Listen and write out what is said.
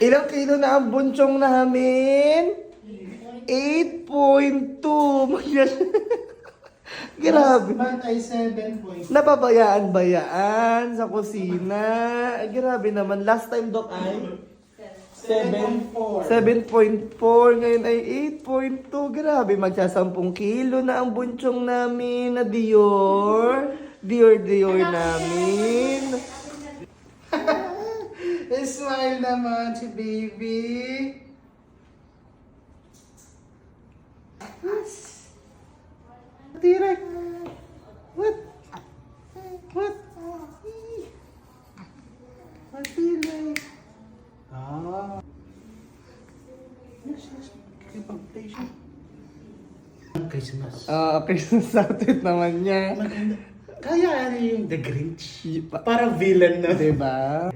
Ilang kilo na ang bunchong namin? 8.2. Grabe. Last month ay 7 point. Napabayaan-bayaan sa kusina. Ay, grabe naman. Last time, Doc, ay 7.4. 7.4. Ngayon ay 8.2. Grabe, magsasampung kilo na ang bunchong namin na Dior. Dior namin. Smile naman si baby. Direk. What? What? I feel like... Yes. Kipag-patient. Christmas. Christmas outfit naman niya. Maganda. Kaya ano yung The Grinch? Parang Parang villain na. diba?